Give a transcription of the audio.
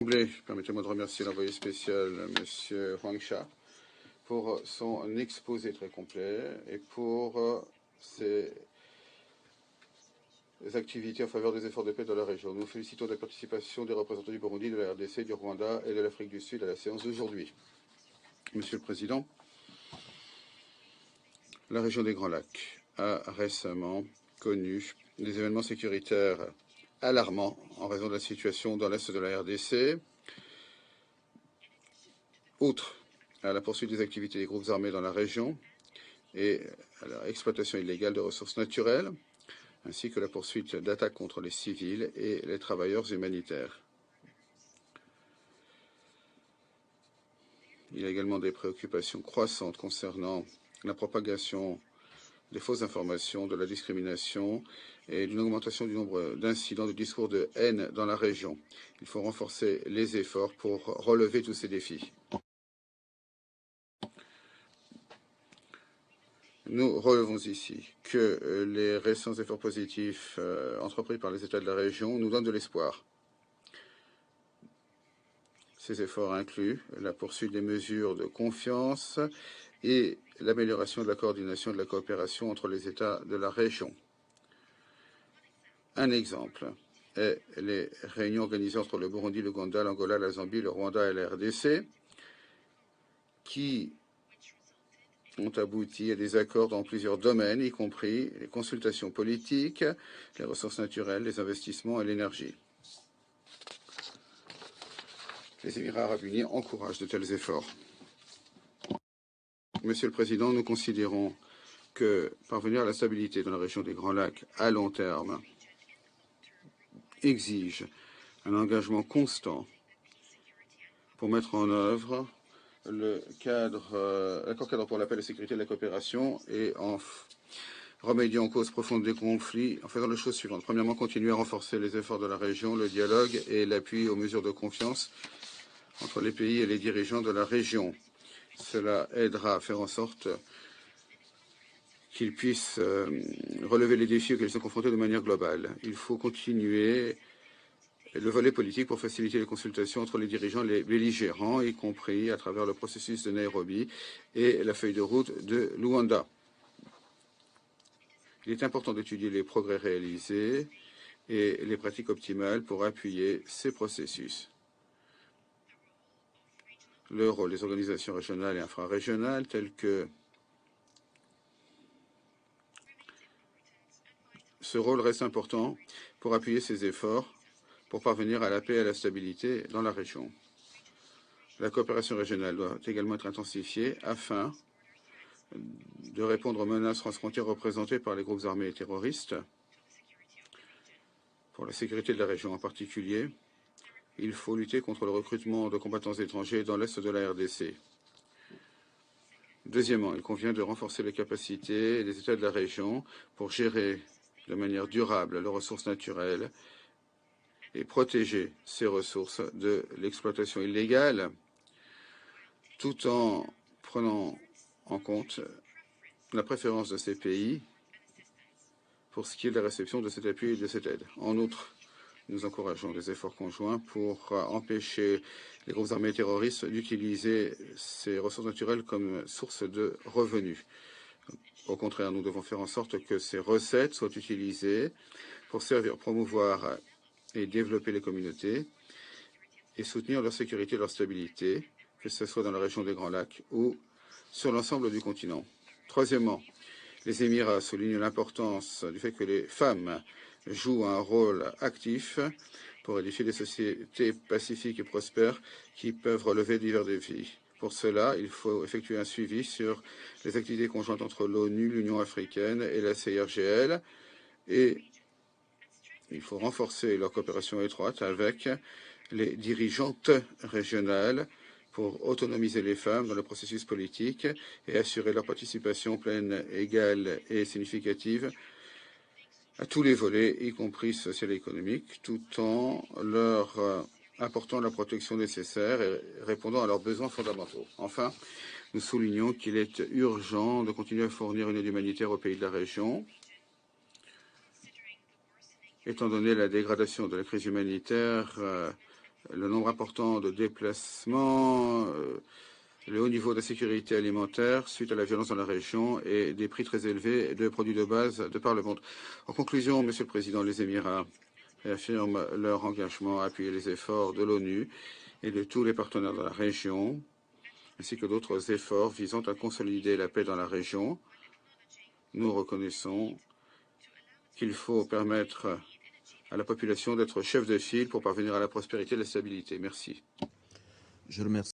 Permettez-moi de remercier l'envoyé spécial, M. Huang Sha, pour son exposé très complet et pour ses activités en faveur des efforts de paix dans la région. Nous félicitons de la participation des représentants du Burundi, de la RDC, du Rwanda et de l'Afrique du Sud à la séance d'aujourd'hui. Monsieur le Président, la région des Grands Lacs a récemment connu des événements sécuritaires alarmants en raison de la situation dans l'est de la RDC. Outre à la poursuite des activités des groupes armés dans la région et à l'exploitation illégale de ressources naturelles, ainsi que la poursuite d'attaques contre les civils et les travailleurs humanitaires. Il y a également des préoccupations croissantes concernant la propagation des fausses informations, de la discrimination et d'une augmentation du nombre d'incidents de discours de haine dans la région. Il faut renforcer les efforts pour relever tous ces défis. Nous relevons ici que les récents efforts positifs entrepris par les États de la région nous donnent de l'espoir. Ces efforts incluent la poursuite des mesures de confiance et l'amélioration de la coordination et de la coopération entre les États de la région. Un exemple est les réunions organisées entre le Burundi, l'Ouganda, l'Angola, la Zambie, le Rwanda et la RDC, qui ont abouti à des accords dans plusieurs domaines, y compris les consultations politiques, les ressources naturelles, les investissements et l'énergie. Les Émirats arabes unis encouragent de tels efforts. Monsieur le Président, nous considérons que parvenir à la stabilité dans la région des Grands Lacs à long terme exige un engagement constant pour mettre en œuvre l'accord cadre pour la paix, la sécurité et la coopération et en remédiant aux causes profondes des conflits en faisant les choses suivantes. Premièrement, continuer à renforcer les efforts de la région, le dialogue et l'appui aux mesures de confiance entre les pays et les dirigeants de la région. Cela aidera à faire en sorte qu'ils puissent relever les défis auxquels ils sont confrontés de manière globale. Il faut continuer le volet politique pour faciliter les consultations entre les dirigeants et les belligérants, y compris à travers le processus de Nairobi et la feuille de route de Luanda. Il est important d'étudier les progrès réalisés et les pratiques optimales pour appuyer ces processus. Le rôle des organisations régionales et infrarégionales telles que ce rôle reste important pour appuyer ces efforts pour parvenir à la paix et à la stabilité dans la région. La coopération régionale doit également être intensifiée afin de répondre aux menaces transfrontières représentées par les groupes armés et terroristes. Pour la sécurité de la région en particulier, il faut lutter contre le recrutement de combattants étrangers dans l'est de la RDC. Deuxièmement, il convient de renforcer les capacités des États de la région pour gérer de manière durable leurs ressources naturelles et protéger ces ressources de l'exploitation illégale, tout en prenant en compte la préférence de ces pays pour ce qui est de la réception de cet appui et de cette aide. En outre, nous encourageons des efforts conjoints pour empêcher les groupes armés terroristes d'utiliser ces ressources naturelles comme source de revenus. Au contraire, nous devons faire en sorte que ces recettes soient utilisées pour servir, promouvoir et développer les communautés et soutenir leur sécurité et leur stabilité, que ce soit dans la région des Grands Lacs ou sur l'ensemble du continent. Troisièmement, les Émirats soulignent l'importance du fait que les femmes jouent un rôle actif pour édifier des sociétés pacifiques et prospères qui peuvent relever divers défis. Pour cela, il faut effectuer un suivi sur les activités conjointes entre l'ONU, l'Union africaine et la CIRGL et il faut renforcer leur coopération étroite avec les dirigeantes régionales pour autonomiser les femmes dans le processus politique et assurer leur participation pleine, égale et significative à tous les volets, y compris social et économique, tout en leur apportant la protection nécessaire et répondant à leurs besoins fondamentaux. Enfin, nous soulignons qu'il est urgent de continuer à fournir une aide humanitaire aux pays de la région, étant donné la dégradation de la crise humanitaire le nombre important de déplacements, le haut niveau d'insécurité alimentaire suite à la violence dans la région et des prix très élevés de produits de base de par le monde. En conclusion, Monsieur le Président, les Émirats réaffirment leur engagement à appuyer les efforts de l'ONU et de tous les partenaires de la région, ainsi que d'autres efforts visant à consolider la paix dans la région. Nous reconnaissons qu'il faut permettre à la population d'être chef de file pour parvenir à la prospérité et la stabilité. Merci. Je remercie.